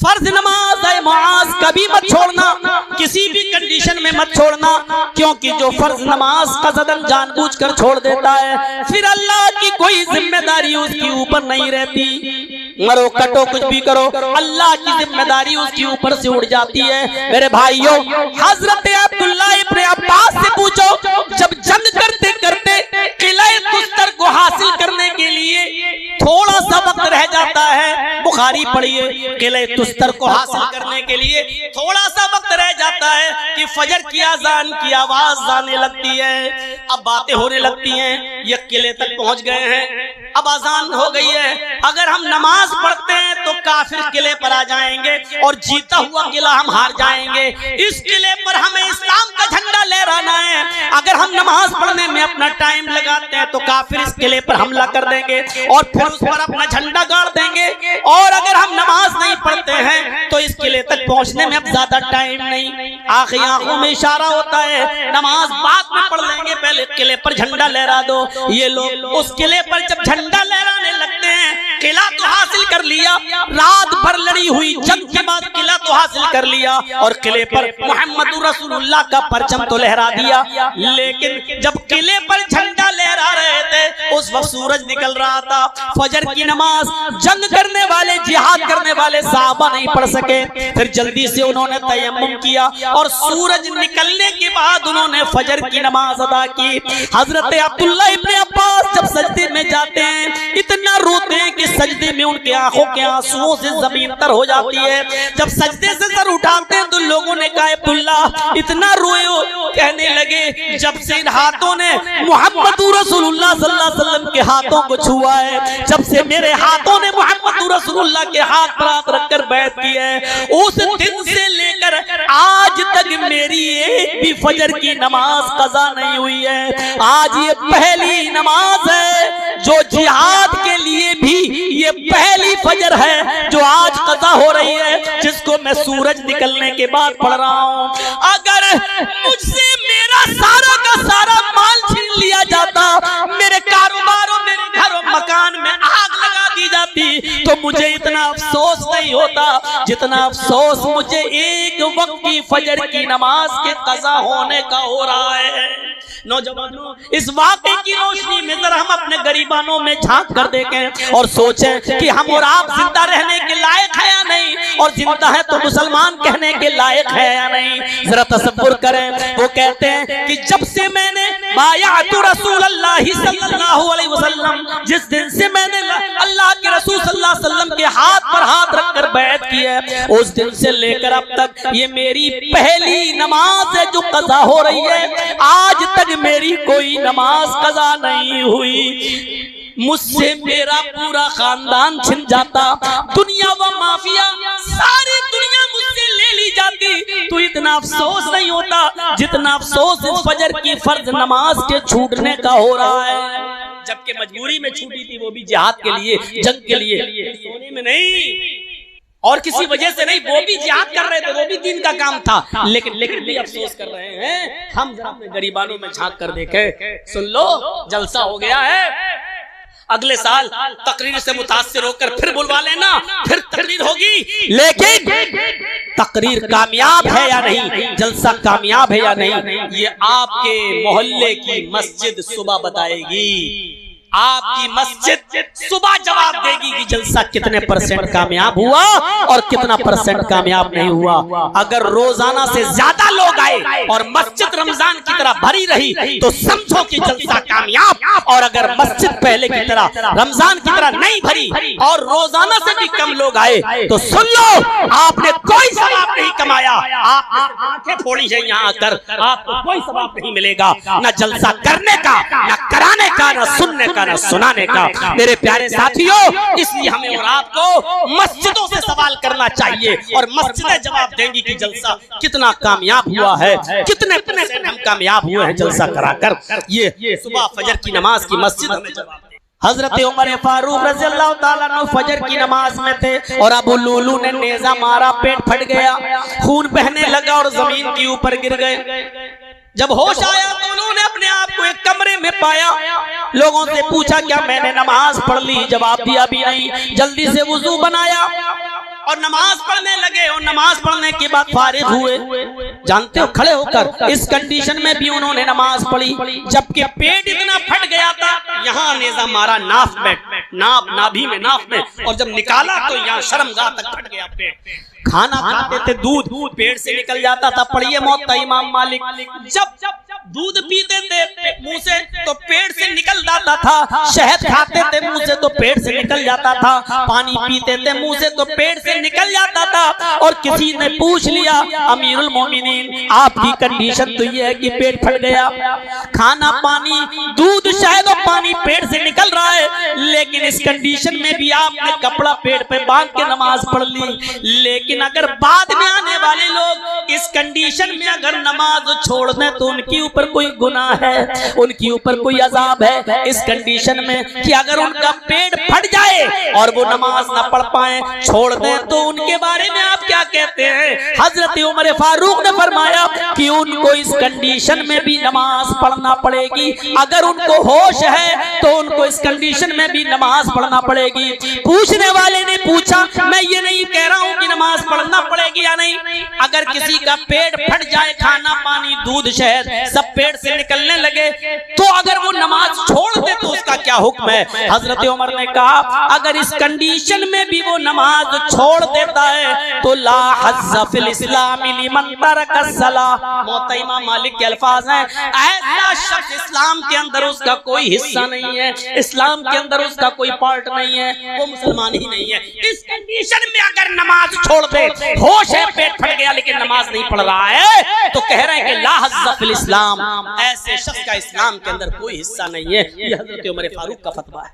فرض نماز ہے معاذ کبھی مت چھوڑنا، کسی بھی کنڈیشن میں مت چھوڑنا، کیونکہ جو فرض نماز قصدن جان بوجھ کر چھوڑ دیتا ہے پھر اللہ کی کوئی ذمہ داری اس کے اوپر نہیں رہتی۔ مرو کٹو کچھ بھی کرو، اللہ کی ذمہ داری اس کے اوپر سے اڑ جاتی ہے۔ میرے بھائیوں، حضرت عبداللہ ابن عباس سے پوچھو، جب جنگ کرتے کرتے قلعہ تستر کو حاصل کرنے کے لیے تھوڑا سا وقت رہ جاتا ہے، بخاری پڑھیے، قلعہ تستر کو حاصل کرنے کے لیے تھوڑا سا وقت رہ جاتا ہے کہ فجر کی اذان کی آواز آنے لگتی ہے، اب باتیں ہونے لگتی ہیں، یہ قلعے تک پہنچ گئے ہیں، اب اذان ہو گئی ہے، اگر ہم نماز پڑھتے ہیں تو کافر قلعے پر آ جائیں گے اور جیتا ہوا قلعہ ہم ہار جائیں گے، اس قلعے پر ہمیں اسلام کا جھنڈا لہرانا ہے، اگر ہم نماز پڑھنے میں اپنا ٹائم لگاتے ہیں تو کافر اس قلعے پر حملہ کر دیں گے اور پھر اس پر اپنا جھنڈا گاڑ دیں گے، اور اگر ہم نماز نہیں پڑھتے ہیں تو اس قلعے تک پہنچنے میں اب زیادہ ٹائم نہیں، آنکھوں میں اشارہ ہوتا ہے نماز بعد میں پڑھ لیں گے، پہلے قلعے پر جھنڈا لہرا دو۔ یہ لوگ اس قلعے پر جب جھنڈا لہرانے لگتے ہیں، قلعہ تو حاصل کر لیا، رات بھر لڑی ہوئی جنگ کے بعد قلعہ تو حاصل کر لیا اور قلعے پر محمد رسول اللہ کا پرچم تو لہرا دیا، لیکن جب قلعے پر جھنڈا لہرا رہے تھے اس وقت سورج نکل رہا تھا، فجر کی نماز جنگ کرنے والے، جہاد کرنے والے صحابہ نہیں پڑھ سکے، پھر جلدی سے انہوں نے تیمم کیا اور سورج نکلنے کے بعد انہوں نے فجر کی نماز ادا کی۔ حضرت عبداللہ ابن عباس جب سجدے میں جاتے ہیں اتنا روتے ہیں کہ سجدے میں ان کے آنکھوں کے آنسوؤں سے زمین تر ہو جاتی ہے، جب سجدے سے سر اٹھاتے ہیں تو لوگوں نے کہا عبداللہ اتنا روئے ہو، کہنے لگے جب سے ان ہاتھوں نے محمد رسول اللہ صلی اللہ علیہ وسلم کے ہاتھوں کو چھوا ہے، جب سے میرے ہاتھوں نے محمد رسول اللہ کے ہاتھ پر ہاتھ رکھ کر بیعت کی ہے، اس دن سے لے کر آج تک میری ایک بھی فجر کی نماز قضا نہیں ہوئی ہے، آج یہ پہلی نماز ہے جو جہاد کے لیے بھی یہ پہلی فجر ہے جو آج قضا ہو رہی ہے، جس کو میں سورج نکلنے کے بعد پڑھ رہا ہوں۔ اگر مجھ سے میرا سارا کا سارا مال چھین لیا جاتا، میرے کاروبار اور میرے گھر و مکان میں آگ لگا دی جاتی تو مجھے اتنا افسوس نہیں ہوتا جتنا افسوس مجھے ایک وقت کی فجر کی نماز کے قضا ہونے کا ہو رہا ہے۔ نوجوانوں، اس واقعے کی روشنی میں ذرا ہم اپنے غریبانوں میں جھانک کر دیکھیں اور سوچیں کہ ہم اور آپ زندہ رہنے کے لائق ہے یا نہیں، اور زندہ ہے تو مسلمان کہنے کے لائق ہے یا نہیں۔ ذرا تصور کریں، وہ کہتے ہیں کہ جب سے میں نے بایعت رسول اللہ صلی اللہ علیہ وسلم، جس دن سے میں نے اللہ کے رسول صلی اللہ علیہ وسلم کے ہاتھ پر ہاتھ رکھ کر بیعت کی ہے، اس دن سے لے کر اب تک یہ میری پہلی نماز ہے جو قضا ہو رہی ہے، آج تک میری کوئی نماز قضا نہیں ہوئی۔ مجھ سے میرا پورا خاندان چھن جاتا، دنیا و مافیا ساری دنیا مجھ سے لے لی جاتی تو اتنا افسوس نہیں ہوتا جتنا افسوس اس فجر کی فرض نماز کے چھوٹنے کا ہو رہا ہے، جبکہ مجبوری میں چھوٹی تھی، وہ بھی جہاد کے لیے، جنگ کے لیے، سونے میں نہیں اور کسی وجہ سے نہیں، وہ بھی جہاد کر رہے تھے، وہ بھی دین کا کام تھا، لیکن بھی افسوس کر رہے ہیں۔ ہم ذرا اپنے غریبانوں میں جھانک کر دیکھیں، سن لو جلسہ ہو گیا ہے، اگلے سال تقریر سے متاثر ہو کر پھر بلوا لینا، پھر تقریر ہوگی، لیکن تقریر کامیاب ہے یا نہیں، جلسہ کامیاب ہے یا نہیں، یہ آپ کے محلے کی مسجد صبح بتائے گی۔ آپ کی مسجد صبح جواب دے گی کہ جلسہ کتنے پرسنٹ کامیاب ہوا اور کتنا پرسنٹ کامیاب نہیں ہوا۔ اگر روزانہ سے زیادہ لوگ آئے اور مسجد رمضان کی طرح بھری رہی تو سمجھو کہ جلسہ کامیاب، اور اگر مسجد پہلے کی طرح رمضان کی طرح نہیں بھری اور روزانہ سے بھی کم لوگ آئے تو سن لو آپ نے کوئی ثواب نہیں کمایا، آپ آنکھیں پھوڑی ہیں یہاں آ کر، آپ کو کوئی ثواب نہیں ملے گا، نہ جلسہ کرنے کا، نہ کرانے کا، نہ سننے کا، نہ سنانے کا۔ میرے پیارے ساتھیوں، اس لیے ہمیں اور آپ کو مسجدوں سے سوال کرنا چاہیے اور مسجدیں جواب دیں گی کہ جلسہ کتنا کامیاب ہوا ہے، کتنے پرسنٹ ہم کامیاب ہوئے ہیں جلسہ کرا کر۔ یہ صبح فجر کی نماز کی مسجد ہمیں جواب دے۔ حضرت عمر فاروق رضی اللہ تعالیٰ عنہ فجر کی نماز میں تھے اور ابو لولو نے نیزہ مارا، پیٹ پھٹ گیا، خون بہنے لگا اور زمین کے اوپر گر گئے۔ جب ہوش آیا تو انہوں نے اپنے آپ کو ایک کمرے میں پایا، لوگوں سے پوچھا کیا میں نے نماز پڑھ لی؟ جواب دیا بھی نہیں۔ جلدی سے وضو بنایا، اور نماز پڑھنے لگے اور نماز پڑھنے کے بعد فارغ ہوئے. جانتے ہو کھڑے ہو کر اس کنڈیشن میں بھی انہوں نے نماز پڑھی جبکہ پیٹ اتنا پھٹ گیا تھا. یہاں نیزہ مارا ناف میں, نابھی میں, ناف میں, اور جب نکالا تو یہاں شرمگاہ تک پھٹ گیا پیٹ. کھانا کھاتے تھے دودھ پیٹ سے نکل جاتا تھا. پڑھیے موطا امام مالک, جب دودھ پیتے تھے منہ سے تو پیٹ سے نکل جاتا تھا. شہد کھاتے تھے منہ سے تو پیٹ سے نکل جاتا تھا. پانی پیتے تھے منہ سے تو پیٹ سے نکل جاتا تھا. اور کسی نے پوچھ لیا امیر المومنین آپ کی کنڈیشن تو یہ ہے کہ پیٹ پھٹ گیا, کھانا پانی دودھ شہد اور پانی پیٹ سے نکل رہا ہے, لیکن اس کنڈیشن میں بھی آپ نے کپڑا پیٹ پہ باندھ کے نماز پڑھ لی. لیکن اگر بعد میں آنے والے لوگ اس کنڈیشن میں اگر نماز چھوڑ دیں تو ان کی اوپر کوئی گناہ ہے, ان کی اوپر کوئی عذاب ہے. اس کنڈیشن میں کہ اگر ان کا پیٹ پھٹ جائے اور وہ نماز نہ پڑھ پائیں, چھوڑ دیں, تو ان کے بارے میں آپ کیا کہتے ہیں؟ حضرت عمر فاروق نے فرمایا کہ ان کو اس کنڈیشن میں بھی نماز پڑھنا پڑے گی. اگر ان کو ہوش ہے تو ان کو اس کنڈیشن میں بھی نماز پڑھنا پڑے گی. پوچھنے والے نے پوچھا, میں یہ نہیں کہہ رہا ہوں کہ نماز پڑھنا پڑے گی یا نہیں, اگر کسی کا پیٹ پھٹ جائے, کھانا پانی دودھ شہد سب پیٹ سے نکلنے لگے, تو اگر وہ نماز چھوڑ دے تو اس کا کیا حکم ہے؟ حضرت عمر نے کہا اگر اس کنڈیشن میں بھی وہ نماز چھوڑ دیتا ہے تو لا حظ فی الاسلام لمن ترک الصلاۃ. موطا امام مالک کے الفاظ ہیں, ایسا شخص اسلام کے اندر اس کا کوئی حصہ نہیں ہے, اسلام کے اندر اس کا کوئی پارٹ نہیں ہے, وہ مسلمان ہی نہیں ہے. اس کنڈیشن میں اگر نماز چھوڑ دے, ہوش ہے پیٹ پھٹ گیا لیکن نماز نہیں پڑھ رہا ہے, تو کہہ رہے ہیں کہ لا حظ فی الاسلام, ایسے شخص کا اسلام کے اندر کوئی حصہ نہیں ہے. یہ حضرت عمر فاروق کا فتویٰ ہے.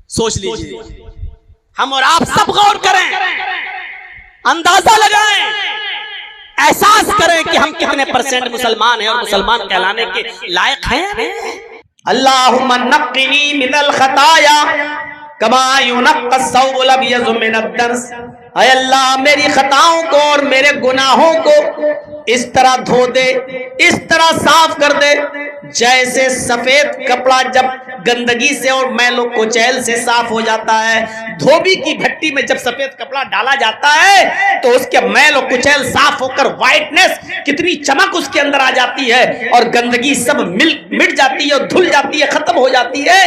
سوچ لیجئے, ہم اور آپ سب غور کریں, اندازہ لگائیں, احساس کریں کہ ہم کتنے پرسنٹ مسلمان ہیں اور مسلمان کہلانے کے لائق ہیں. اللہم نقنی من الخطایا کما ینقی الثوب الابیض من الدنس. اے اللہ میری خطاؤں کو اور میرے گناہوں کو اس طرح دھو دے, اس طرح صاف کر دے جیسے سفید کپڑا جب گندگی سے اور میل و کچیل سے صاف ہو جاتا ہے. دھوبی کی بھٹی میں جب سفید کپڑا ڈالا جاتا ہے تو اس کے میل و کچیل صاف ہو کر وائٹنس, کتنی چمک اس کے اندر آ جاتی ہے, اور گندگی سب مٹ جاتی ہے اور دھل جاتی ہے, ختم ہو جاتی ہے.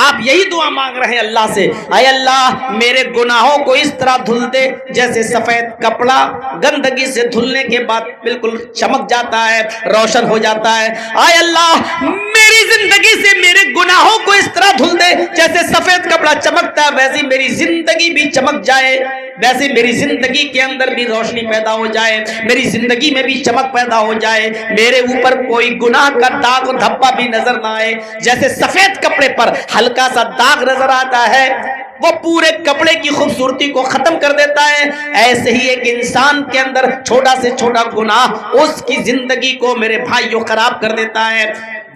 آپ یہی دعا مانگ رہے ہیں اللہ سے, اے اللہ میرے گناہوں کو اس طرح دھل دے جیسے سفید کپڑا گندگی سے دھلنے کے بعد بالکل چمک جاتا ہے, روشن ہو جاتا ہے. اے اللہ میری زندگی سے میرے گناہوں کو اس طرح دھل دے جیسے سفید کپڑا چمکتا ہے, ویسے میری زندگی بھی چمک جائے, ویسے میری زندگی کے اندر بھی روشنی پیدا ہو جائے, میری زندگی میں بھی چمک پیدا ہو جائے, میرے اوپر کوئی گناہ کا داغ و دھبا بھی نظر نہ آئے. جیسے سفید کپڑے پر ہلکا سا داغ نظر آتا ہے وہ پورے کپڑے کی خوبصورتی کو ختم کر دیتا ہے, ایسے ہی ایک انسان کے اندر چھوٹا سے چھوٹا گناہ اس کی زندگی کو میرے بھائیوں خراب کر دیتا ہے.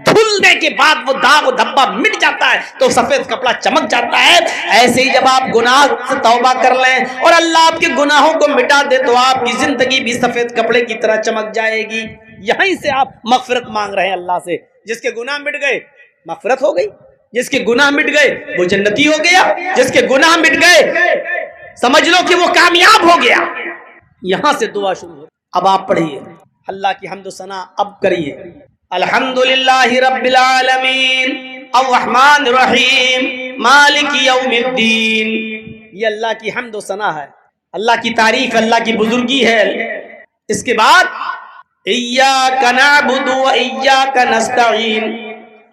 دھلنے کے بعد وہ داغ و دھبا مٹ جاتا ہے تو سفید کپڑا چمک جاتا ہے. ایسے ہی جب آپ گناہ سے توبہ کر لیں اور اللہ آپ کے گناہوں کو مٹا دے تو آپ کی زندگی بھی سفید کپڑے کی طرح چمک جائے گی. یہیں سے آپ مغفرت مانگ رہے ہیں اللہ سے. جس کے گناہ مٹ گئے مغفرت ہو گئی, جس کے گناہ مٹ گئے وہ جنتی ہو گیا, جس کے گناہ مٹ گئے سمجھ لو کہ وہ کامیاب ہو گیا. یہاں سے دعا شروع ہو. اب آپ پڑھیے اللہ کی حمد و ثنا اب کریے. الحمدللہ رب العالمین الرحمن الرحیم مالک یوم الدین. یہ اللہ کی حمد و ثنا ہے, اللہ کی تعریف, اللہ کی بزرگی ہے. اس کے بعد ایاک نعبد و ایاک نستعین,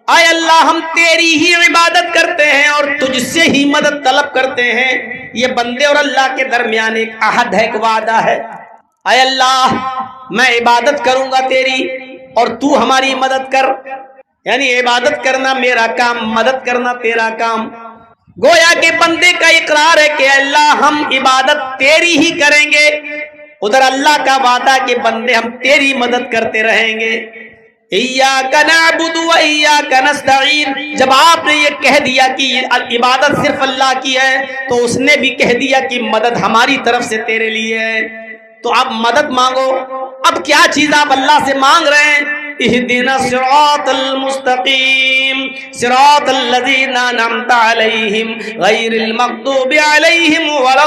اے اللہ ہم تیری ہی عبادت کرتے ہیں اور تجھ سے ہی مدد طلب کرتے ہیں. یہ بندے اور اللہ کے درمیان ایک عہد ہے, ایک وعدہ ہے. اے اللہ میں عبادت کروں گا تیری اور تو ہماری مدد کر, یعنی عبادت کرنا میرا کام, مدد کرنا تیرا کام. گویا کہ بندے کا اقرار ہے کہ اللہ ہم عبادت تیری ہی کریں گے, ادھر اللہ کا وعدہ کہ بندے ہم تیری مدد کرتے رہیں گے. ایاک نعبد و ایاک نستعین, جب آپ نے یہ کہہ دیا کہ عبادت صرف اللہ کی ہے تو اس نے بھی کہہ دیا کہ مدد ہماری طرف سے تیرے لیے ہے. تو آپ مدد مانگو. اب کیا چیز آپ اللہ سے مانگ رہے ہیں؟ اہدنا الصراط المستقیم صراط الذین انعمت علیہم غیر المغضوب علیہم ولا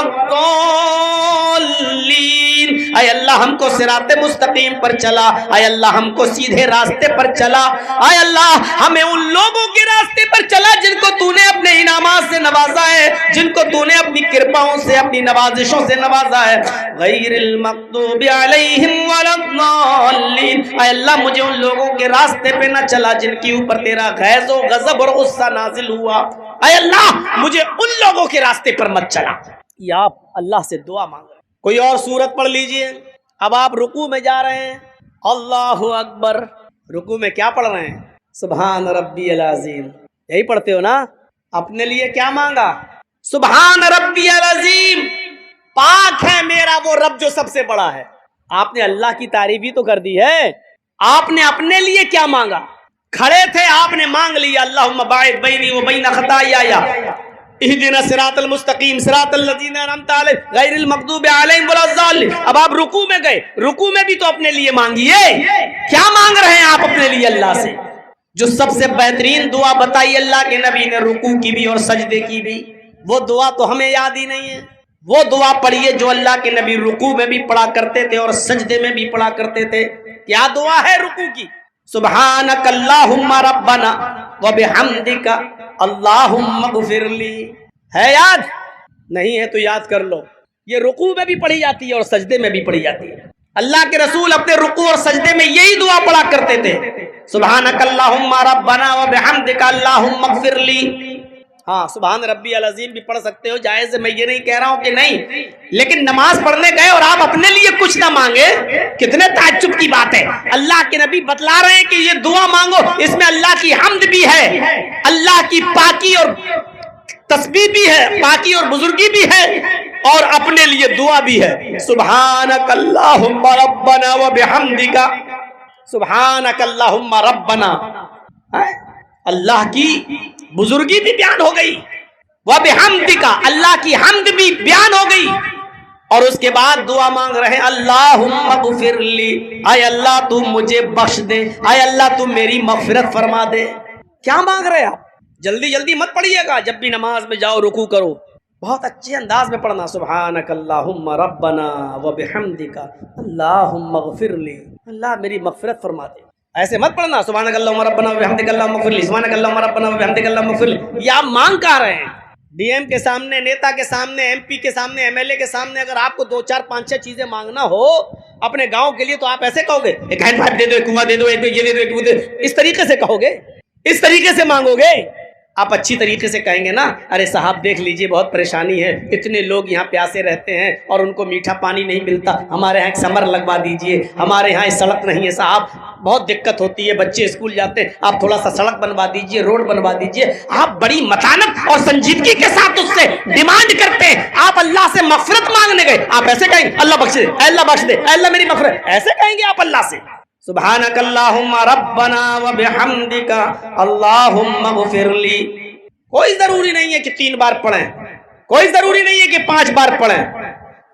الضالین۔ اے اللہ ہم کو صراط مستقیم پر چلا، اے اللہ ہم کو سیدھے راستے پر چلا، اے اللہ ہمیں ان لوگوں کے راستے پر چلا جن کو تو نے اپنے انعامات سے نوازا ہے، جن کو تو نے اپنی کرپاؤں سے اپنی نوازشوں سے نوازا ہے، غیر المغضوب علیہم ولا الضالین۔ اے اللہ مجھے ان لوگوں کے راستے پہ نہ چلا جن کے اوپر تیرا غیظ و غضب اور غصہ نازل ہوا، اے اللہ مجھے ان لوگوں کے راستے پر مت چلا۔ یہ آپ اللہ سے دعا مانگ رہے ہیں۔ کوئی اور سورت پڑھ لیجئے۔ اب آپ رکوع میں جا رہے ہیں، اللہ اکبر۔ رکوع میں کیا پڑھ رہے ہیں؟ سبحان ربی العظیم، یہی پڑھتے ہو نا؟ اپنے لیے کیا مانگا؟ سبحان ربی العظیم، پاک ہے میرا وہ رب جو سب سے بڑا ہے۔ آپ نے اللہ کی تعریف ہی تو کر دی ہے۔ آپ نے اپنے لیے کیا مانگا؟ کھڑے تھے آپ نے مانگ لیا اللہم باعد بینی و بین خطایا اہدنا الصراط المستقیم صراط الذین انعمت علیہم غیر المغضوب علیہم ولا الضالین۔ اب آپ رکوع میں گئے، رکوع میں بھی تو اپنے لیے مانگیے۔ کیا مانگ رہے ہیں آپ اپنے لیے اللہ سے؟ جو سب سے بہترین دعا بتائی اللہ کے نبی نے رکوع کی بھی اور سجدے کی بھی، وہ دعا تو ہمیں یاد ہی نہیں ہے۔ وہ دعا پڑھیے جو اللہ کے نبی رکوع میں بھی پڑھا کرتے تھے اور سجدے میں بھی پڑھا کرتے تھے۔ کیا دعا ہے رکوع کی؟ سبحانک اللہم ربنا وبحمدک اللہم اغفر لی۔ ہے یاد؟ نہیں ہے تو یاد کر لو۔ یہ رکوع میں بھی پڑھی جاتی ہے اور سجدے میں بھی پڑھی جاتی ہے۔ اللہ کے رسول اپنے رکوع اور سجدے میں یہی دعا پڑھا کرتے تھے، سبحانک اللہم ربنا وبحمدک اللہم اغفر لی۔ ہاں سبحان ربی العظیم بھی پڑھ سکتے ہو، جائز ہے، میں یہ نہیں کہہ رہا ہوں کہ نہیں، لیکن نماز پڑھنے گئے اور آپ اپنے لیے کچھ نہ مانگے، کتنے تعجب کی بات ہے۔ اللہ کے نبی بتلا رہے ہیں کہ یہ دعا مانگو، اس میں اللہ کی حمد بھی ہے، اللہ کی پاکی اور تسبیح بھی ہے، پاکی اور بزرگی بھی ہے، اور اپنے لیے دعا بھی ہے۔ سبحانک اللہم ربنا وبحمدک، سبحانک اللہم ربنا، اللہ کی بزرگی بھی بیان ہو گئی، وبحمدک، اللہ کی حمد بھی بیان ہو گئی، اور اس کے بعد دعا مانگ رہے ہیں اللہم اغفر لی، اے اللہ تو مجھے بخش دے، اے اللہ تو میری مغفرت فرما دے۔ کیا مانگ رہے آپ؟ جلدی جلدی مت پڑھیے گا، جب بھی نماز میں جاؤ رکوع کرو بہت اچھے انداز میں پڑھنا، سبحانک اللہم ربنا وبحمدک اللہم اغفر لی، اللہ میری مغفرت فرما دے۔ ایسے مت پڑھنا سبحانک اللہم ربنا وبحمدک اللہم اغفر لی، سبحانک اللہم ربنا وبحمدک اللہم اغفر لی۔ یہ آپ مانگ کہاں رہے ہیں؟ ڈی ایم کے سامنے، نیتا کے سامنے، ایم پی کے سامنے، ایم ایل اے کے سامنے اگر آپ کو 2 4 5 6 چیزیں مانگنا ہو اپنے گاؤں کے لیے تو آپ ایسے کہو گے، ایک ہینڈ پائپ دے دو، ایک کنواں دے دو، ایک یہ دے دو، ایک وہ دے دو، اس طریقے سے کہو گے؟ اس طریقے سے مانگو گے؟ آپ اچھی طریقے سے کہیں گے نا، ارے صاحب دیکھ لیجئے بہت پریشانی ہے، اتنے لوگ یہاں پیاسے رہتے ہیں اور ان کو میٹھا پانی نہیں ملتا، ہمارے یہاں ایک سمر لگوا دیجئے، ہمارے یہاں سڑک نہیں ہے صاحب، بہت دقت ہوتی ہے، بچے اسکول جاتے ہیں، آپ تھوڑا سا سڑک بنوا دیجئے، روڈ بنوا دیجئے۔ آپ بڑی متانت اور سنجیدگی کے ساتھ اس سے ڈیمانڈ کرتے ہیں۔ آپ اللہ سے مغفرت مانگنے گئے، آپ ایسے کہیں اللہ بخش دے، اے اللہ بخش دے، اے اللہ میری مغفرت، ایسے کہیں گے آپ اللہ سے؟ سبحانک اللہم ربنا وبحمدک اللہم اغفر لی۔ کوئی ضروری نہیں ہے کہ 3 بار پڑھیں، کوئی ضروری نہیں ہے کہ 5 بار پڑھیں۔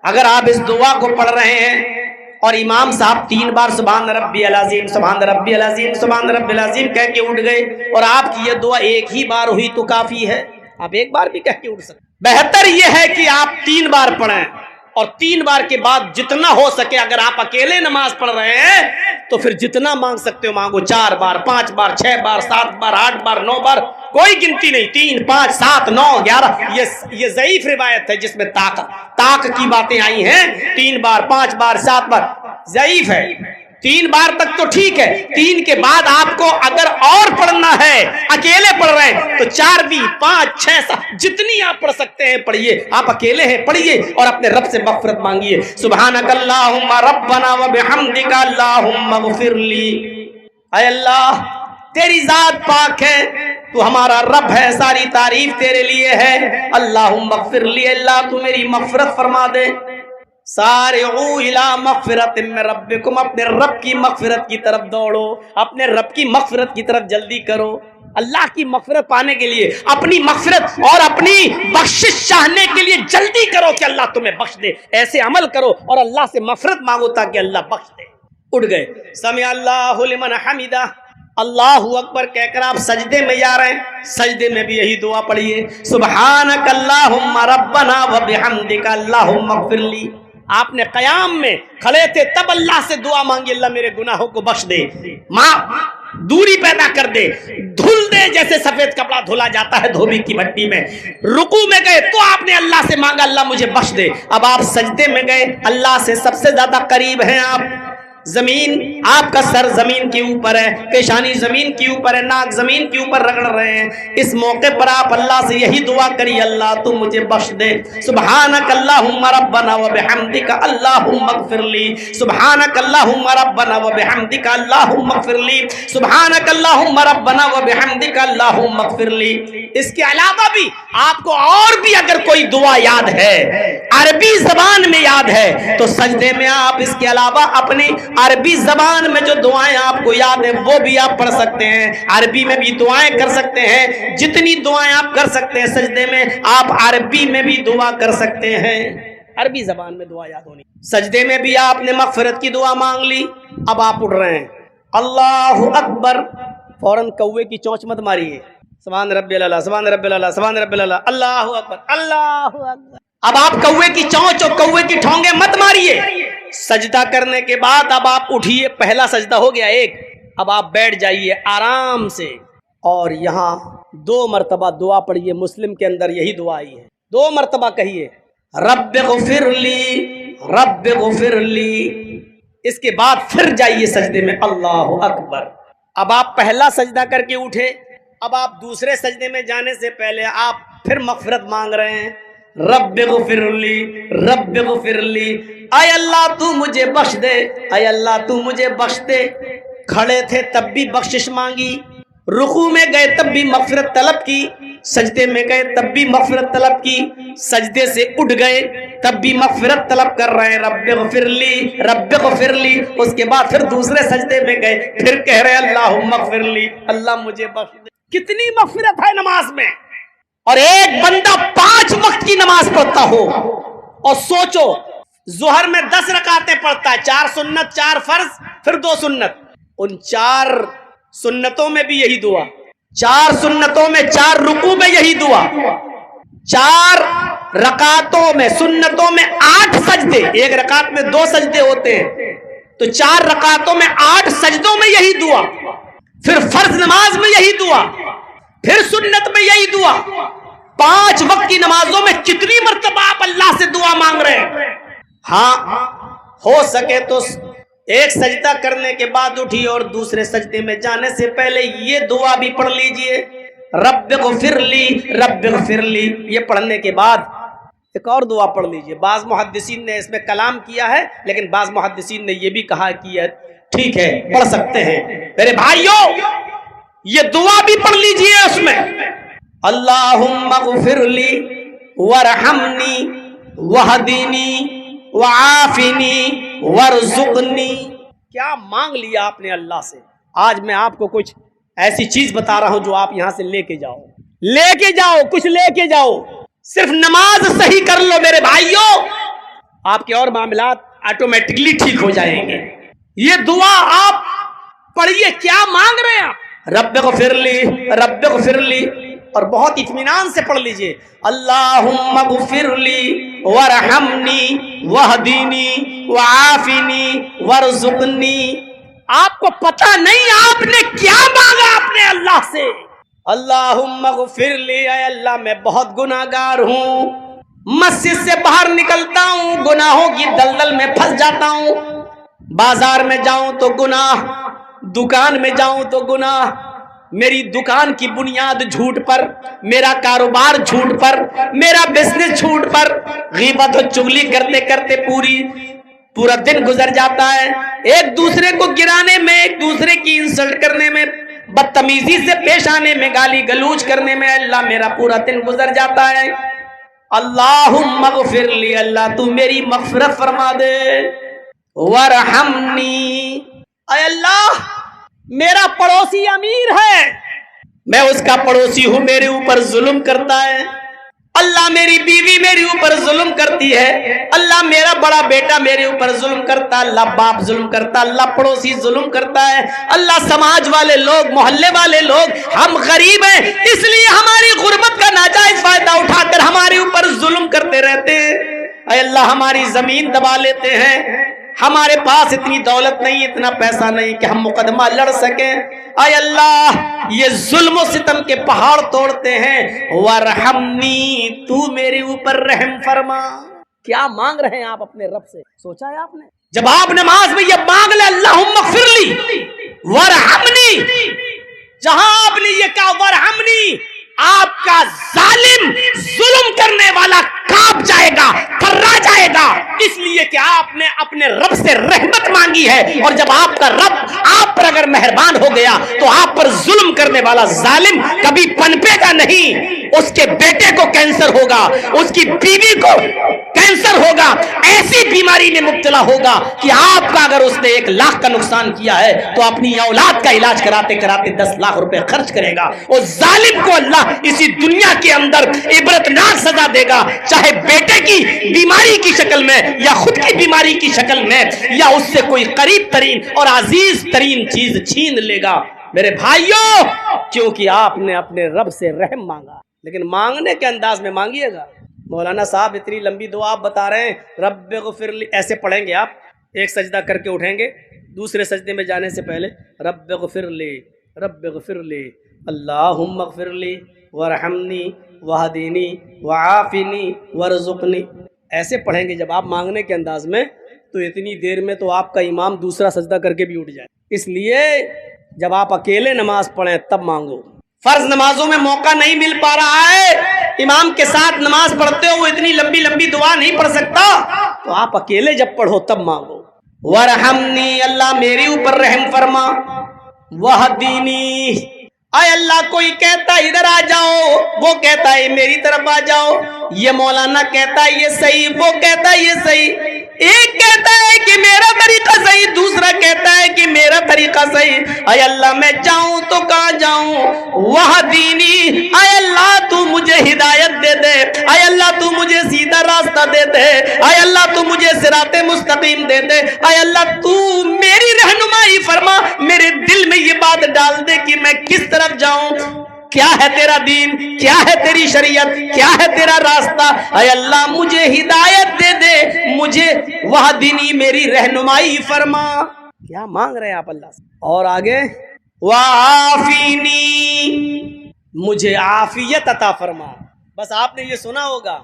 اگر آپ اس دعا کو پڑھ رہے ہیں اور امام صاحب 3 بار سبحان ربی العظیم سبحان ربی العظیم سبحان ربی العظیم کہہ کے اٹھ گئے اور آپ کی یہ دعا ایک ہی بار ہوئی تو کافی ہے، آپ ایک بار بھی کہہ کے اٹھ سکتے۔ بہتر یہ ہے کہ آپ 3 بار پڑھیں، اور 3 بار کے بعد جتنا ہو سکے، اگر آپ اکیلے نماز پڑھ رہے ہیں تو پھر جتنا مانگ سکتے ہو مانگو، 4 بار 5 بار 6 بار 7 بار 8 بار 9 بار، کوئی گنتی نہیں، 3 5 7 9 11۔ یہ ضعیف روایت ہے جس میں طاق کی باتیں آئی ہیں، 3 بار 5 بار 7 بار ضعیف ہے۔ 3 بار تک تو ٹھیک ہے، 3 کے بعد آپ کو اگر اور پڑھنا ہے، اکیلے پڑھ رہے ہیں تو 4 بھی 5 6 7 جتنی آپ پڑھ سکتے ہیں پڑھیے، آپ اکیلے ہیں پڑھیے اور اپنے رب سے مغفرت مانگیے۔ سبحانک اللہم ربنا وبحمدک اللہم اغفر لی۔ اے اللہ تیری ذات پاک ہے، تو ہمارا رب ہے، ساری تعریف تیرے لیے ہے۔ اللہم اغفر لی، اللہ تو میری مغفرت فرما دے۔ سارعوا الی مغفرۃ من ربکم، اپنے رب کی مغفرت کی طرف دوڑو، اپنے رب کی مغفرت کی طرف جلدی کرو۔ اللہ کی مغفرت پانے کے لیے، اپنی مغفرت اور اپنی بخشش چاہنے کے لیے جلدی کرو کہ اللہ تمہیں بخش دے، ایسے عمل کرو اور اللہ سے مغفرت مانگو تاکہ اللہ بخش دے۔ اٹھ گئے. سمع اللہ لمن حمدہ، اللہ اکبر کہہ کر آپ سجدے میں جا رہے ہیں. سجدے میں بھی یہی دعا پڑھیے، سبحانک اللہم ربنا وبحمدک اللہم اغفر لی. آپ نے قیام میں کھڑے تھے تب اللہ سے دعا مانگی، اللہ میرے گناہوں کو بخش دے، ماں دوری پیدا کر دے، دھل دے جیسے سفید کپڑا دھلا جاتا ہے دھوبی کی بھٹی میں. رکوع میں گئے تو آپ نے اللہ سے مانگا اللہ مجھے بخش دے. اب آپ سجدے میں گئے، اللہ سے سب سے زیادہ قریب ہیں آپ. زمین، آپ کا سر زمین کے اوپر ہے، پیشانی زمین کے اوپر ہے، ناک زمین کے اوپر رگڑ رہے ہیں. اس موقع پر آپ اللہ سے یہی دعا کری، اللہ تو مجھے بخش دے. سبحانک اللہم ربنا وبحمدک اللہم اغفر لی، سبحانک اللہم ربنا وبحمدک اللہم اغفر لی، سبحانک اللہم ربنا وبحمدک اللہم اغفر لی. اس کے علاوہ بھی آپ کو اور بھی اگر کوئی دعا یاد ہے، عربی زبان میں یاد ہے، تو سجدے میں آپ اس کے علاوہ اپنی عربی زبان میں جو دعائیں آپ کو یاد ہیں وہ بھی آپ پڑھ سکتے ہیں. عربی میں بھی دعائیں کر سکتے ہیں، جتنی دعائیں آپ کر سکتے ہیں سجدے میں آپ عربی میں بھی دعا کر سکتے ہیں. عربی زبان میں دعا یاد ہونی. سجدے میں بھی آپ نے مغفرت کی دعا مانگ لی. اب آپ اٹھ رہے ہیں، اللہ اکبر، فوراً کوے کی چونچ مت ماریے، سبحان ربی اللہ، سبحان ربی اللہ، سبحان ربی اللہ، اللہ اکبر، اللہ اکبر. اب آپ کوے کی چونچ اور کوے کی ٹھونگے مت ماریے. سجدہ کرنے کے بعد اب آپ اٹھیے، پہلا سجدہ ہو گیا ایک. اب آپ بیٹھ جائیے آرام سے اور یہاں 2 مرتبہ دعا پڑھیے. مسلم کے اندر یہی دعا آئی ہے، 2 مرتبہ کہیے رب اغفر لی، رب اغفر لی. اس کے بعد پھر جائیے سجدے میں، اللہ اکبر. اب آپ پہلا سجدہ کر کے اٹھے، اب آپ دوسرے سجدے میں جانے سے پہلے آپ پھر مغفرت مانگ رہے ہیں، رب اغفر لی، رب اغفر لی. اے اللہ تو مجھے بخش دے، اے اللہ تو مجھے بخش دے. کھڑے تھے تب بھی بخشش مانگی، رکوع میں گئے تب بھی مغفرت طلب کی، سجدے میں گئے تب بھی مغفرت طلب کی، سجدے سے اٹھ گئے تب بھی مغفرت طلب کر رہے ہیں، رب اغفر لی، رب اغفر لی. اس کے بعد پھر دوسرے سجدے میں گئے، پھر کہہ رہے ہیں اللہم اغفر لی، اللہ مجھے بخش دے. کتنی مغفرت ہے نماز میں. اور ایک بندہ 5 وقت کی نماز پڑھتا ہو، اور سوچو ظہر میں 10 رکعتیں پڑھتا ہے، 4 سنت 4 فرض پھر 2 سنت. ان 4 سنتوں میں بھی یہی دعا، 4 سنتوں میں 4 رکوع میں یہی دعا، 4 رکعتوں میں سنتوں میں 8 سجدے، ایک رکعت میں 2 سجدے ہوتے ہیں تو 4 رکعتوں میں 8 سجدوں میں یہی دعا، پھر فرض نماز میں یہی دعا، پھر سنت میں یہی دعا. 5 وقت کی نمازوں میں کتنی مرتبہ آپ اللہ سے دعا مانگ رہے ہیں. ہاں ہو سکے تو ایک سجدہ کرنے کے بعد اٹھیے اور دوسرے سجدے میں جانے سے پہلے یہ دعا بھی پڑھ لیجئے، رب اغفر لی، رب اغفر لی. یہ پڑھنے کے بعد ایک اور دعا پڑھ لیجئے. بعض محدثین نے اس میں کلام کیا ہے، لیکن بعض محدثین نے یہ بھی کہا کہ ٹھیک ہے پڑھ سکتے ہیں. میرے بھائیوں یہ دعا بھی پڑھ لیجئے اس میں، اللہم اغفر لی ورحمنی وہدینی وعافنی ورزقنی. کیا مانگ لیا آپ نے اللہ سے. آج میں آپ کو کچھ ایسی چیز بتا رہا ہوں جو آپ یہاں سے لے کے جاؤ، کچھ لے کے جاؤ. صرف نماز صحیح کر لو میرے بھائیوں، آپ کے اور معاملات آٹومیٹکلی ٹھیک ہو جائیں گے. یہ دعا آپ پڑھیے. کیا مانگ رہے ہیں آپ؟ رب اغفر لی، رب اغفر لی. اور بہت اطمینان سے پڑھ لیجئے، اللہم اغفر لی ورحمنی وہدینی وعافنی ورزقنی. آپ کو پتہ نہیں آپ نے کیا مانگا اپنے اللہ سے. اللہم اغفر لی، اے اللہ میں بہت گناہگار ہوں، مسجد سے باہر نکلتا ہوں گناہوں کی دلدل میں پھنس جاتا ہوں، بازار میں جاؤں تو گناہ، دکان میں جاؤں تو گناہ، میری دکان کی بنیاد جھوٹ پر، میرا کاروبار جھوٹ پر، میرا بزنس جھوٹ پر، غیبت و چغلی کرتے کرتے پورا دن گزر جاتا ہے، ایک دوسرے کو گرانے میں، ایک دوسرے کی انسلٹ کرنے میں، بدتمیزی سے پیش آنے میں، گالی گلوچ کرنے میں اللہ میرا پورا دن گزر جاتا ہے. اللہم اغفر لی، اللہ تو میری مغفرت فرما دے. ورحمنی، اے اللہ میرا پڑوسی امیر ہے، میں اس کا پڑوسی ہوں، میرے اوپر ظلم کرتا ہے، اللہ میری بیوی میرے اوپر ظلم کرتی ہے، اللہ میرا بڑا بیٹا میرے اوپر ظلم کرتا، اللہ باپ ظلم کرتا، اللہ پڑوسی ظلم کرتا ہے، اللہ سماج والے لوگ، محلے والے لوگ، ہم غریب ہیں اس لیے ہماری غربت کا ناجائز فائدہ اٹھا کر ہمارے اوپر ظلم کرتے رہتے ہیں۔ اے اللہ ہماری زمین دبا لیتے ہیں، ہمارے پاس اتنی دولت نہیں، اتنا پیسہ نہیں کہ ہم مقدمہ لڑ سکیں۔ اے اللہ یہ ظلم و ستم کے پہاڑ توڑتے ہیں، وارحمنی، تو میرے اوپر رحم فرما۔ کیا مانگ رہے ہیں آپ اپنے رب سے؟ سوچا ہے آپ نے؟ جب آپ نماز میں یہ مانگ لے اللہم اغفر لی وارحمنی، جہاں آپ نے یہ کہا وارحمنی، آپ کا ظالم ظلم کرنے والا کانپ جائے گا، تھرا جائے گا، اس لیے کہ آپ نے اپنے رب سے رحمت مانگی ہے، اور جب آپ کا رب آپ پر اگر مہربان ہو گیا تو آپ پر ظلم کرنے والا ظالم کبھی پنپے گا نہیں۔ اس کے بیٹے کو کینسر ہوگا، اس کی بیوی کو کینسر ہوگا، ایسی بیماری میں مبتلا ہوگا کہ آپ کا اگر اس نے 1 لاکھ کا نقصان کیا ہے تو اپنی اولاد کا علاج کراتے کراتے 10 لاکھ روپے خرچ کرے گا۔ اور ظالم کو اللہ اسی دنیا کے اندر عبرتناک سزا دے گا، چاہے بیٹے کی بیماری کی شکل میں یا خود کی بیماری کی شکل میں، یا اس سے کوئی قریب ترین اور عزیز ترین چیز چھین لے گا۔ میرے بھائیوں، کیونکہ آپ نے اپنے رب سے رحم مانگا، لیکن مانگنے کے انداز میں مانگیے گا۔ مولانا صاحب اتنی لمبی دعا آپ بتا رہے ہیں، رب اغفر لی، ایسے پڑھیں گے آپ، ایک سجدہ کر کے اٹھیں گے، دوسرے سجدے میں جانے سے پہلے رب اغفر لی، رب اغفر لی، اللہم اغفر لی وارحمنی واہدینی وعافنی وارزقنی، ایسے پڑھیں گے جب آپ مانگنے کے انداز میں، تو اتنی دیر میں تو آپ کا امام دوسرا سجدہ کر کے بھی اٹھ جائے۔ اس لیے جب آپ اکیلے نماز پڑھیں تب مانگو۔ فرض نمازوں میں موقع نہیں مل پا رہا ہے، امام کے ساتھ نماز پڑھتے ہو وہ اتنی لمبی لمبی دعا نہیں پڑھ سکتا، تو آپ اکیلے جب پڑھو تب مانگو۔ وارحمنی، اللہ میرے اوپر رحم فرما، وہدینی، اے اللہ کوئی کہتا ہے ادھر آ جاؤ، وہ کہتا ہے میری طرف آ جاؤ، یہ مولانا کہتا ہے یہ صحیح، وہ کہتا ہے یہ صحیح، ایک کہتا ہے کہ میرا طریقہ صحیح، دوسرا کہتا ہے کہ میرا طریقہ صحیح۔ اے اللہ میں جاؤں تو کہاں جاؤں؟ وہدینی، اے اللہ تو مجھے ہدایت دے دے، اے اللہ تو مجھے سیدھا راستہ دے دے، اے اللہ تو مجھے صراط مستقیم دے دے، اے اللہ تو میری رہنمائی فرما، میرے دل میں یہ بات ڈال دے کہ میں کس طرف جاؤں، کیا ہے تیرا دین، کیا ہے تیری شریعت، کیا ہے تیرا راستہ۔ اے اللہ مجھے ہدایت دے دے، مجھے وہدینی، میری رہنمائی فرما۔ کیا مانگ رہے ہیں آپ اللہ سے؟ اور آگے وعافینی، مجھے عافیت عطا فرما۔ بس آپ نے یہ سنا ہوگا،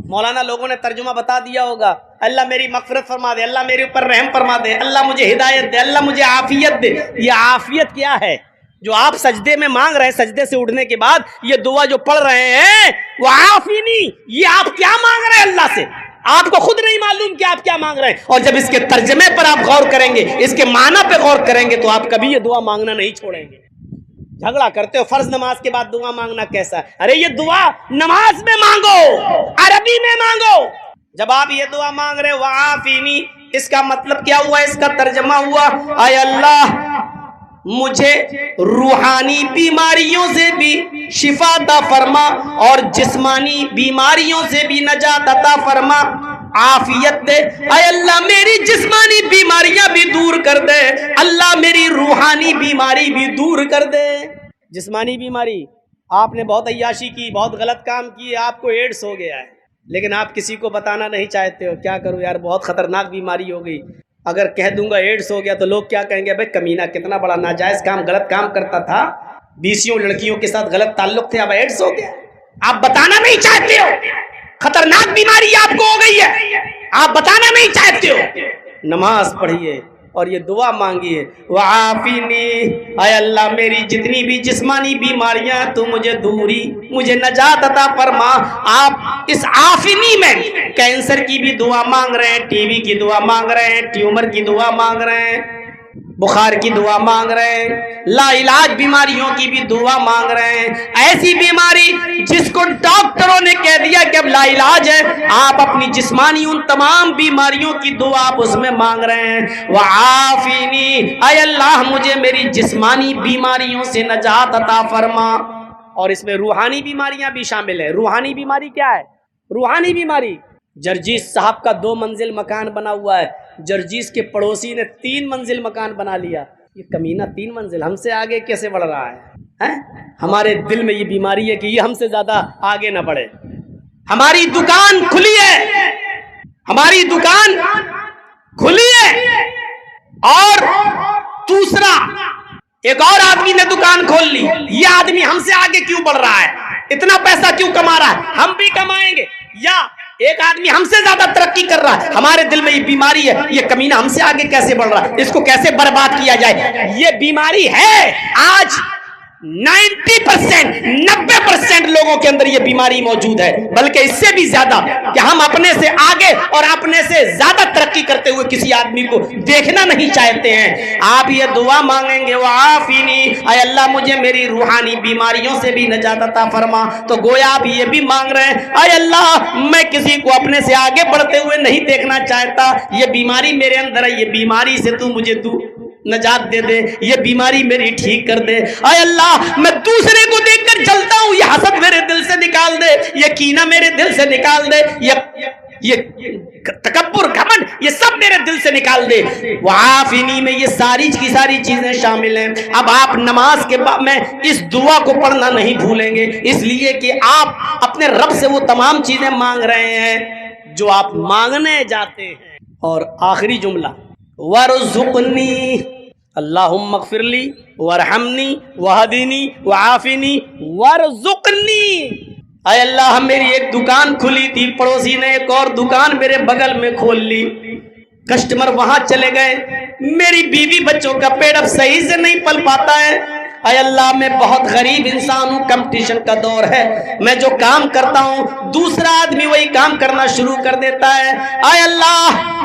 مولانا لوگوں نے ترجمہ بتا دیا ہوگا، اللہ میری مغفرت فرما دے، اللہ میرے اوپر رحم فرما دے، اللہ مجھے ہدایت دے، اللہ مجھے عافیت دے۔ یہ عافیت کیا ہے جو آپ سجدے میں مانگ رہے ہیں؟ سجدے سے اٹھنے کے بعد یہ دعا جو پڑھ رہے ہیں وہ عافینی، یہ آپ کیا مانگ رہے ہیں اللہ سے؟ آپ کو خود نہیں معلوم کہ آپ کیا مانگ رہے ہیں، اور جب اس کے ترجمے پر آپ غور کریں گے، اس کے معنی پہ غور کریں گے، تو آپ کبھی یہ دعا مانگنا نہیں چھوڑیں گے۔ جھگڑا کرتے ہو فرض نماز کے بعد دعا مانگنا کیسا ہے؟ ارے یہ دعا نماز میں مانگو، عربی میں مانگو۔ جب آپ یہ دعا مانگ رہے وعافینی، اس کا مطلب کیا ہوا؟ اس کا ترجمہ ہوا اے اللہ مجھے روحانی بیماریوں سے بھی شفا عطا فرما، اور جسمانی بیماریوں سے بھی نجات عطا فرما، عافیت دے۔ اے اللہ میری جسمانی بیماریاں بھی دور کر دے، اللہ میری روحانی بیماری بھی دور کر دے۔ جسمانی بیماری، آپ نے بہت عیاشی کی، بہت غلط کام کی، آپ کو ایڈس ہو گیا ہے، لیکن آپ کسی کو بتانا نہیں چاہتے ہو، کیا کروں یار بہت خطرناک بیماری ہو گئی، اگر کہہ دوں گا ایڈس ہو گیا تو لوگ کیا کہیں گے؟ بھائی کمینہ کتنا بڑا ناجائز کام، غلط کام کرتا تھا، 20 لڑکیوں کے ساتھ غلط تعلق تھے، اب ایڈس ہو گیا۔ آپ بتانا نہیں چاہتے ہو، خطرناک بیماری آپ کو ہو گئی ہے، آپ بتانا نہیں چاہتے ہو۔ نماز پڑھیے اور یہ دعا مانگیے وعافینی، اے اللہ میری جتنی بھی جسمانی بیماریاں تو مجھے دوری، مجھے نجات عطا فرما۔ آپ اس عافینی میں کینسر کی بھی دعا مانگ رہے ہیں، ٹی وی کی دعا مانگ رہے ہیں، ٹیومر کی دعا مانگ رہے ہیں، بخار کی دعا مانگ رہے ہیں، لا علاج بیماریوں کی بھی دعا مانگ رہے ہیں۔ ایسی بیماری جس کو ڈاکٹروں نے کہہ دیا کہ اب لا علاج ہے، آپ اپنی جسمانی ان تمام بیماریوں کی دعا آپ اس میں مانگ رہے ہیں وعافینی، اے اللہ مجھے میری جسمانی بیماریوں سے نجات عطا فرما۔ اور اس میں روحانی بیماریاں بھی شامل ہیں۔ روحانی بیماری کیا ہے؟ روحانی بیماری. جرجیس صاحب کا 2 منزل مکان بنا ہوا ہے, جرجیس کے پڑوسی نے 3 منزل مکان بنا لیا. یہ کمینہ 3 منزل ہم سے آگے کیسے بڑھ رہا ہے؟ ہمارے دل میں یہ بیماری ہے کہ یہ ہم سے زیادہ آگے نہ بڑھے. ہماری دکان کھلی ہے, ہماری دکان کھلی ہے, اور دوسرا ایک اور آدمی نے دکان کھول لی. یہ آدمی ہم سے آگے کیوں بڑھ رہا ہے؟ اتنا پیسہ کیوں کما رہا ہے؟ ہم بھی کمائیں گے. یا ایک آدمی ہم سے زیادہ ترقی کر رہا ہے, ہمارے دل میں یہ بیماری ہے, یہ کمینہ ہم سے آگے کیسے بڑھ رہا ہے, اس کو کیسے برباد کیا جائے. یہ بیماری ہے آج 90% لوگوں کے اندر یہ بیماری موجود ہے, بلکہ اس سے بھی زیادہ کہ ہم اپنے سے آگے اور اپنے سے زیادہ ترقی کرتے ہوئے کسی آدمی کو دیکھنا نہیں چاہتے ہیں. آپ یہ دعا مانگیں گے وعافینی, اے اللہ مجھے میری روحانی بیماریوں سے بھی نجات عطا فرما, تو گویا آپ یہ بھی مانگ رہے ہیں اے اللہ میں کسی کو اپنے سے آگے بڑھتے ہوئے نہیں دیکھنا چاہتا, یہ بیماری میرے اندر ہے, یہ بیماری سے تو مجھے نجات دے دے, یہ بیماری میری ٹھیک کر دے. اے اللہ میں دوسرے کو دیکھ کر جلتا ہوں, یہ حسد میرے دل سے نکال دے, یہ کینہ میرے دل سے نکال دے, یہ تکبر گھمنڈ یہ سب میرے دل سے نکال دے. وعافینی میں یہ ساری کی ساری چیزیں شامل ہیں. اب آپ نماز کے بعد میں اس دعا کو پڑھنا نہیں بھولیں گے, اس لیے کہ آپ اپنے رب سے وہ تمام چیزیں مانگ رہے ہیں جو آپ مانگنے جاتے ہیں. اور آخری جملہ وارزقنی, اللہم اغفر لی وارحمنی وہدینی وعافینی وارزقنی. اے اللہ میری ایک دکان کھلی تھی, پڑوسی نے ایک اور دکان میرے بغل میں کھول لی, کسٹمر وہاں چلے گئے, میری بیوی بچوں کا پیٹ اب صحیح سے نہیں پل پاتا ہے. اے اللہ میں بہت غریب انسان ہوں, کمپٹیشن کا دور ہے, میں جو کام کرتا ہوں دوسرا آدمی وہی کام کرنا شروع کر دیتا ہے. اے اللہ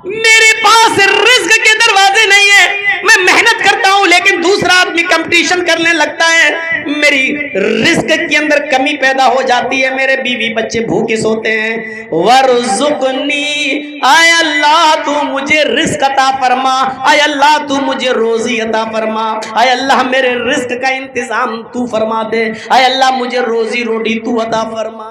میرے پاس رزق کے دروازے نہیں ہیں, میں محنت کرتا ہوں لیکن دوسرا آدمی کمپٹیشن کرنے لگتا ہے, میری رزق کے اندر کمی پیدا ہو جاتی ہے, میرے بیوی بچے بھوکے سوتے ہیں. وارزقنی, اے اللہ تو مجھے رزق عطا فرما, اے اللہ تو مجھے روزی عطا فرما, اے اللہ میرے رزق کا انتظام تو فرما دے, اے اللہ مجھے روزی روٹی تو عطا فرما.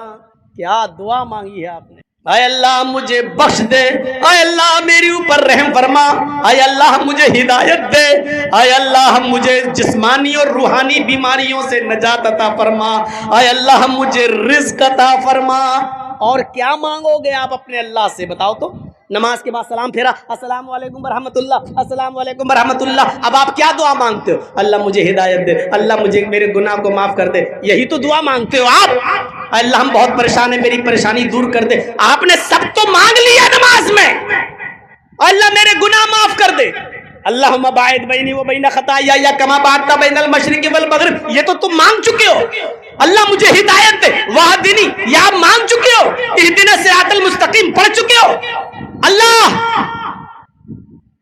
کیا دعا مانگی ہے آپ نے. اے اللہ مجھے بخش دے, اے اللہ میرے اوپر رحم فرما, اے اللہ مجھے ہدایت دے, اے اللہ مجھے جسمانی اور روحانی بیماریوں سے نجات عطا فرما, اے اللہ مجھے رزق عطا فرما. اور کیا مانگو گے آپ اپنے اللہ سے بتاؤ تو؟ نماز کے بعد سلام پھیرا, السلام علیکم ورحمۃ اللہ, السلام علیکم ورحمۃ اللہ. اب آپ کیا دعا مانگتے ہو؟ اللہ مجھے ہدایت دے, اللہ مجھے میرے گناہ کو معاف کر دے, یہی تو دعا مانگتے ہو آپ. اللہ ہم بہت پریشان ہیں, میری پریشانی دور کر دے. آپ نے سب تو مانگ لیا نماز میں, اللہ میرے گناہ معاف کر دے. اللہم باعد بینی و بین خطایا کما باعدت بین المشرق والمغرب, یہ تو تم مانگ چکے ہو. اللہ مجھے ہدایت دے, وہدنی, یہ آپ مانگ چکے ہو. اہدنا الصراط المستقیم پڑھ چکے ہو. اللہ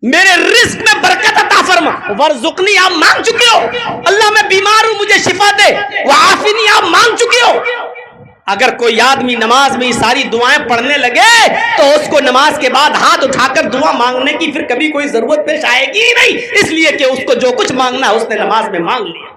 میرے رزق میں برکت عطا فرما, ورزقنی آپ مانگ چکے ہو. اللہ میں بیمار ہوں مجھے شفا دے, وعافنی آپ مانگ چکے ہو. اگر کوئی آدمی نماز میں یہ ساری دعائیں پڑھنے لگے تو اس کو نماز کے بعد ہاتھ اٹھا کر دعا مانگنے کی پھر کبھی کوئی ضرورت پیش آئے گی ہی نہیں, اس لیے کہ اس کو جو کچھ مانگنا ہے اس نے نماز میں مانگ لیا.